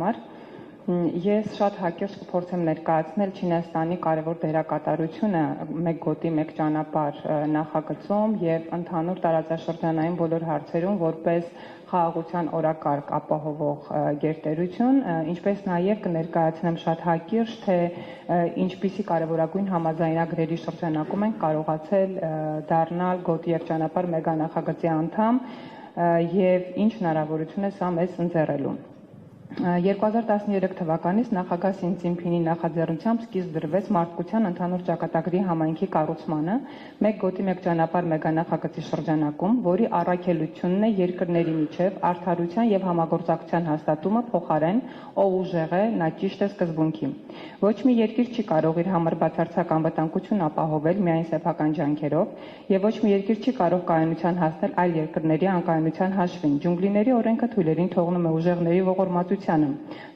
համար։ Ես շատ հակիրճ կփորձեմ ներկայացնել Չինաստանի կարևոր դերակատարությունը մեկ գոտի մեկ ճանապարհ նախագծում եւ ընդհանուր տարածաշրջանային բոլոր հարցերում որպես խաղաղության օրակարգ ապահովող գերտերություն, ինչպես նաեւ կներկայացնեմ շատ հակիրճ, թե ինչպիսի կարևորագույն համաձայնագրերի շրջանակում ենք կարողացել դառնալ գոտի եւ ճանապարհ մեգանախագծի անդամ եւ ինչ հնարավորություն է սա մեզ ընձեռելու։ 2013 թվականից նախագահ Սին Ցզինփինի նախաձեռնությամբ սկիզբ դրվեց մարդկության ընդհանուր ճակատագրի համայնքի կառուցմանը մեկ գոտի մեկ ճանապարհ մեգանախագծի շրջանակում, որի առաքելությունն է երկրների միջև արդարության եւ համագործակցության հաստատումը փոխարեն ով ուժեղ է, նա ճիշտ է սկզբունքի։ Ոչ մի երկիր չի կարող իր համար բացարձակ անվտանգություն ապահովել միայն սեփական ջանքերով եւ ոչ մի երկիր չի կարող կայունության հասնել այլ երկրների անկայունության հաշվին։ Ջունգլիների օրենքը թույլերին թողնում է ուժեղների ողորմածությանը։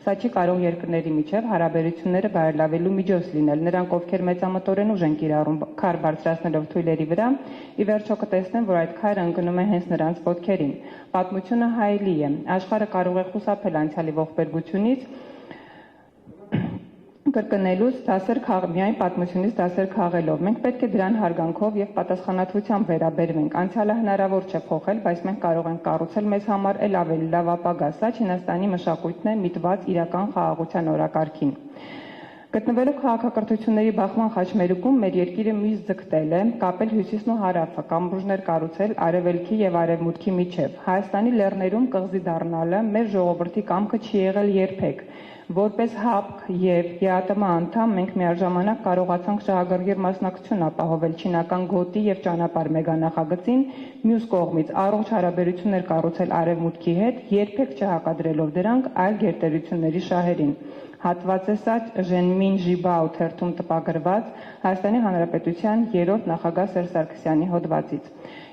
Սա չի կարող երկրների միջև հարաբերությունները բարելավելու միջոց լինել։ Նրանք, ովքեր մեծամտորեն ուժ են կիրառում քար բարձրացնելով թույլերի վրա, ի վերջո կտեսնեն, որ այդ քարը ընկնում է հենց նրանց ոտքերին։ Պատմությունը հայելի է։ Աշխարհը կարող է խուսափել անցյալի ողբերգությունից, կրկնելուց միայն պատմությունից դասեր քաղելով։ Մենք պետք է դրան հարգանքով եւ պատասխանատվությամբ վերաբերվենք։ Անցյալը հնարավոր չէ փոխել, բայց մենք կարող ենք կառուցել մեզ համար ել ավելի լավ ապագա։ Սա Չինաստանի մշակույթն է միտված իրական խաղաղության օրակարգին։ Գտնվելով քաղաքակրթությունների բախման խաչմերուկում մեր երկիրը միշտ ձգտել է կապել հյուսիսն ու հարավը, կամուրջներ կառուցել արևելքի եւ արևմուտքի միջև։ Հայաստանի լեռներում կղզի դառնալը մեր ժողովրդի կամքը չի եղել երբեք։ Որպես ՀԱՊԿ եւ ԵԱՏՄ անդամ մենք միաժամանակ կարողացանք շահագրգիռ մասնակցություն ապահովել չինական գոտի եւ ճանապարհ մեգանախագծին, մյուս կողմից առողջ հարաբերություններ կառուցել արևմուտքի հետ, երբեք չհակադրելով դրանք այլ գերտերությունների շահերին։ Հատված է սա Ժենմին Ժիբաո թերթում տպագրված Հայաստանի Հանրապետության 3-րդ նախագահ Սերժ Սարգսյանի հոդվածից։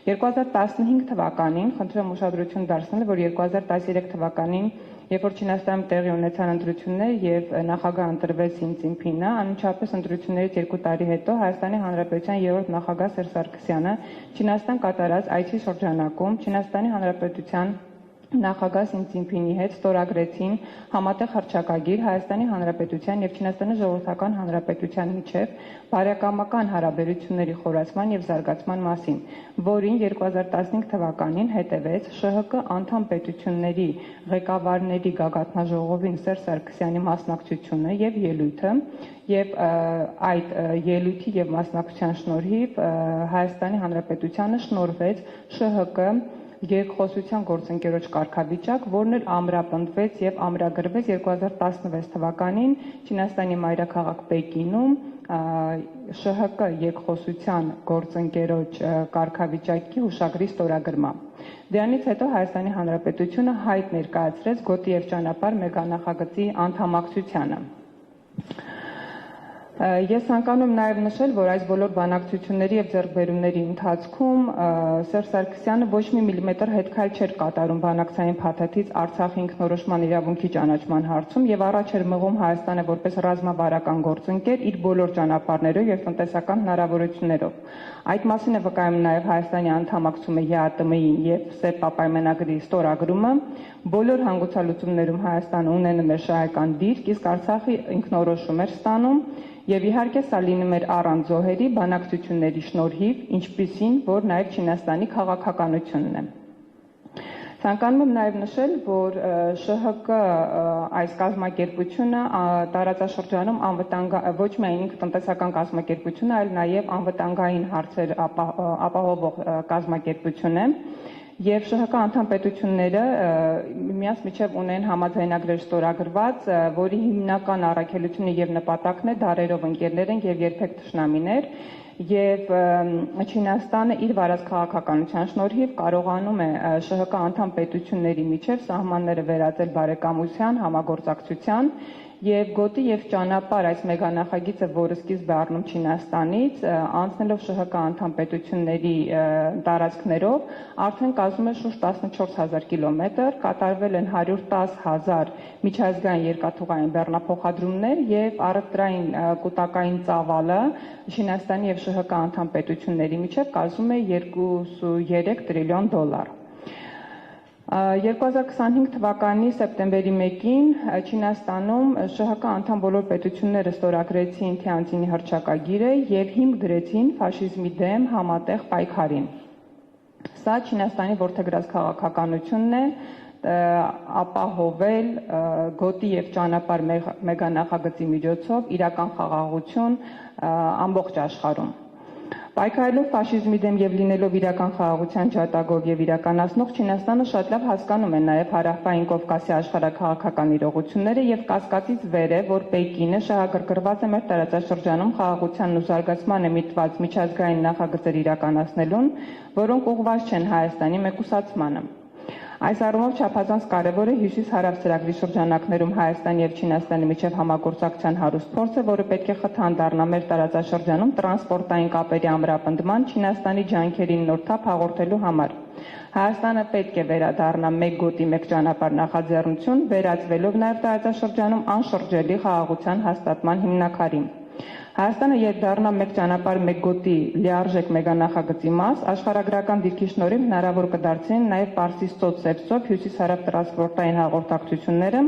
2015 թվականին, խնդրեմ ուշադրություն դարձնել, որ 2013 թվականին, երբ որ Չինաստանում տեղի ունեցան ընտրություններ եւ նախագահ ընտրվեց Սին Ցզինփինը, անմիջապես ընտրություններից 2 տարի հետո Հայաստանի Հանրապետության 3-րդ նախագահ Սերժ Սարգսյանը Չինաստան կատարած այցի շրջանակում Չինաստանի Հանրապետության նախագահ Սին Ցզինփինի հետ ստորագրեցին համատեղ հռչակագիր Հայաստանի Հանրապետության եւ Չինաստանի Ժողովրդական Հանրապետության միջև բարեկամական հարաբերությունների խորացման եւ զարգացման մասին, որին 2015 թվականին հետևեց ՇՀԿ անդամ պետությունների ղեկավարների գագաթնաժողովին Սերժ Սարգսյանի մասնակցությունը եւ ելույթը եւ այդ ելույթի եւ մասնակցության շնորհիվ Հայաստանի Հանրապետությանը շնորհվեց ՇՀԿ երկխոսության գործընկերոջ կարգավիճակ, որն էլ ամրապնդվեց եւ ամրագրվեց 2016 թվականին Չինաստանի մայրաքաղաք Պեկինում ՇՀԿ երկխոսության գործընկերոջ կարգավիճակի հուշագրի ստորագրմամբ։ Դրանից հետո Հայաստանի Հանրապետությունը հայտ ներկայացրեց գոտի եւ ճանապարհ մեգանախագծի անդամակցությանը։ Ես ցանկանում եմ նաև նշել, որ այս բոլոր բանակցությունների եւ ձեռքբերումների ընթացքում Սերժ Սարգսյանը ոչ մի միլիմետր հետքայլ չէր կատարում բանակցային փաթեթից Արցախի ինքնորոշման իրավունքի ճանաչման հարցում եւ առաջ էր մղում Հայաստանը որպես ռազմավարական գործընկեր իր բոլոր ճանապարհներով եւ տնտեսական հնարավորություններով։ Այդ մասին է վկայում նաև Հայաստանի անդամակցումը ԵԱՏՄ-ին եւ ՍԵՊԱ պայմանագրի ստորագրումը։ Բոլոր հանգուցալուծումներում Հայաստանը ունենում էր շահեկան դիրք, իսկ Արցախի ինքնորոշում էր ստանում եւ իհարկե սա լինում էր առանց զոհերի բանակցությունների շնորհիվ, ինչպիսին, որ նաև Չինաստանի քաղաքականությունն է։ Ցանկանում եմ նաև նշել, որ ՇՀԿ այս կազմակերպությունը տարածաշրջանում ոչ միայն ինքը տնտեսական կազմակերպություն է, այլ նաև անվտանգային հարցեր ապահովող կազմակերպություն է։ Եվ ՇՀԿ անդամ պետությունները միմյանց միջև ունեն համաձայնագրեր ստորագրված, որի հիմնական առաքելությունը եւ նպատակն է դարերով ընկերներ են եւ երբեք թշնամիներ, եւ Չինաստանը իր վարած քաղաքականության շնորհիվ կարողանում է ՇՀԿ անդամ պետությունների միջև սահմանները վերածել բարեկամության, համագործակցության եւ գոտի եւ ճանապարհ այս մեգանախագիծը, որը սկիզբ է առնում Չինաստանից, անցնելով ՇՀԿ անդամ պետությունների տարածքներով, արդեն կազմում է շուրջ 14000 կիլոմետր, կատարվել են 110,000 միջազգային երկաթուղային բեռնափոխադրումներ եւ առևտրային կուտակային ծավալը Չինաստանի եւ ՇՀԿ անդամ պետությունների միջև կազմում է $2.3 տրիլիոն։ 2025 թվականի սեպտեմբերի 1-ին Չինաստանում ՇՀԿ անդամ բոլոր պետությունները ստորագրեցին Թիանցինի հռչակագիրը եւ հիմք դրեցին ֆաշիզմի դեմ համատեղ պայքարին։ Սա Չինաստանի որդեգրած քաղաքականությունն է ապահովել գոտի եւ ճանապարհ մեգանախագծի միջոցով իրական խաղաղություն ամբողջ աշխարհում։ Պայքարելով ֆաշիզմի դեմ եւ լինելով իրական խաղաղության ջատագով եւ իրականացնող Չինաստանը շատ լավ հասկանում է նաեւ Հարավային Կովկասի աշխարհաքաղաքական իրողությունները եւ կասկածից վեր է, որ Պեկինը շահագրգռված է մեր տարածաշրջանում խաղաղությանն ու զարգացմանը միտված միջազգային նախագծեր իրականացնելուն, որոնք ուղղված չեն Հայաստանի մեկուսացմանը։ Այս առումով չափազանց կարևոր է Հյուսիս-Հարավ ծրագրի շրջանակներում Հայաստանի եւ Չինաստանի միջև համագործակցության հարուստ փորձը, որը պետք է խթան դառնա մեր տարածաշրջանում տրանսպորտային կապերի ամրապնդման Չինաստանի ջանքերին նոր թափ հաղորդելու համար։ Հայաստանը պետք է վերադառնա մեկ գոտի մեկ ճանապարհ նախաձեռնություն, վերածվելով նաեւ տարածաշրջանում անշրջելի խաղաղության հաստատման հիմնաքարին։ Հայաստանը երբ դառնա մեկ ճանապարհ մեկ գոտի լիարժեք մեգանախագծի մաս, աշխարհագրական դիրքի շնորհիվ հնարավոր կդարձնեն նաև Պարսից ծոց-Սևծով հյուսիս-հարավ տրանսպորտային հաղորդակցությունները,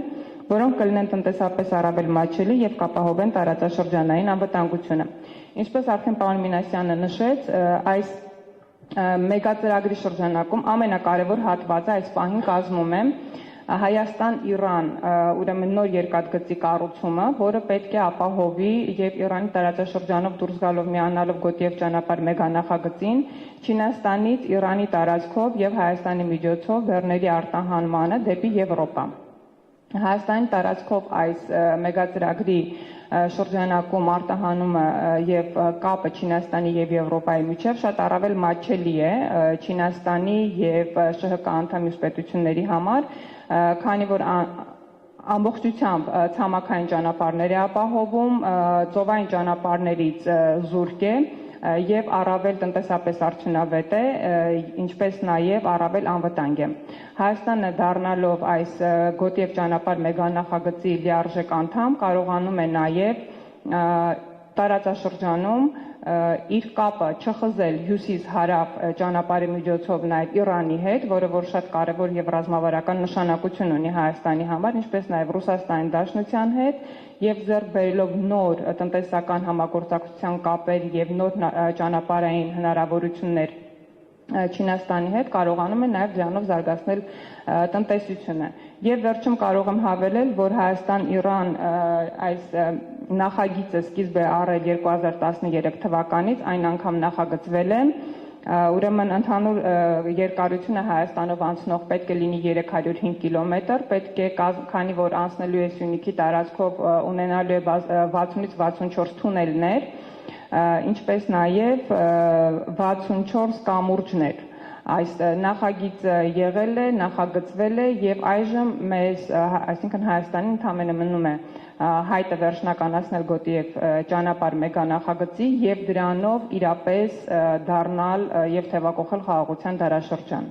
որոնք կլինեն տնտեսապես առավել մատչելի եւ կապահովեն տարածաշրջանային անվտանգությունը։ Ինչպես արդեն պարոն Մինասյանը նշեց, այս մեգածրագրի շրջանակում ամենակարևոր հատվածը այս պահին կազմում է Հայաստան-Իրան ուրեմն նոր երկաթգծի կառուցումը, որը պետք է ապահովի եւ Իրանի տարածաշրջանով դուրս գալով միանալով գոտի եւ ճանապարհ մեգանախագծին Չինաստանից Իրանի տարածքով եւ Հայաստանի միջոցով բեռների արտահանմանը դեպի Եվրոպա։ Հայաստանի տարածքով այս մեգածրագրի շրջանակում արտահանումը եւ կապը Չինաստանի եւ Եվրոպայի միջև շատ առավել մատչելի է Չինաստանի եւ ՇՀԿ անդամ մյուս պետությունների համար, քանի որ ամբողջությամբ ցամաքային ճանապարհներ է ապահովում, ծովային ճանապարհներից զուրկ է եւ առավել տնտեսապես արդյունավետ է, ինչպես նաեւ առավել անվտանգ է։ Հայաստանը դառնալով այս գոտի եւ ճանապարհ մեգանախագծի լիարժեք անդամ կարողանում է նաեւ տարածաշրջանում իր կապը չխզել հյուսիս-հարավ ճանապարհի միջոցով նաեւ Իրանի հետ, որը որ շատ կարեւոր եւ ռազմավարական նշանակություն ունի Հայաստանի համար, ինչպես նաեւ Ռուսաստանի Դաշնության հետ եւ ձեռք բերելով նոր տնտեսական համագործակցության կապեր եւ նոր ճանապարհային հնարավորություններ Չինաստանի հետ կարողանում է նաեւ դրանով զարգացնել տնտեսությունը։ Եվ վերջում կարող եմ հավելել, որ Հայաստան-Իրան այս նախագիծը սկիզբ է առել 2013 թվականից, այն անգամ նախագծվել է, ուրեմն ընդհանուր երկարությունը Հայաստանով անցնող պետք է լինի 305 կիլոմետր, պետք է քանի որ անցնելու է Սյունիքի տարածքով ունենալու է 60-ից 64 թունելներ, ինչպես նաև 64 կամուրջներ։ Այս նախագիծը եղել է, նախագծվել է եւ այժմ մեզ, այսինքն Հայաստանին ընդամենը մնում է հայտը վերջնականացնել գոտի եւ ճանապարհ մեգանախագծի եւ դրանով իրապես դառնալ եւ թեւակողել խաղաղության դարաշրջան։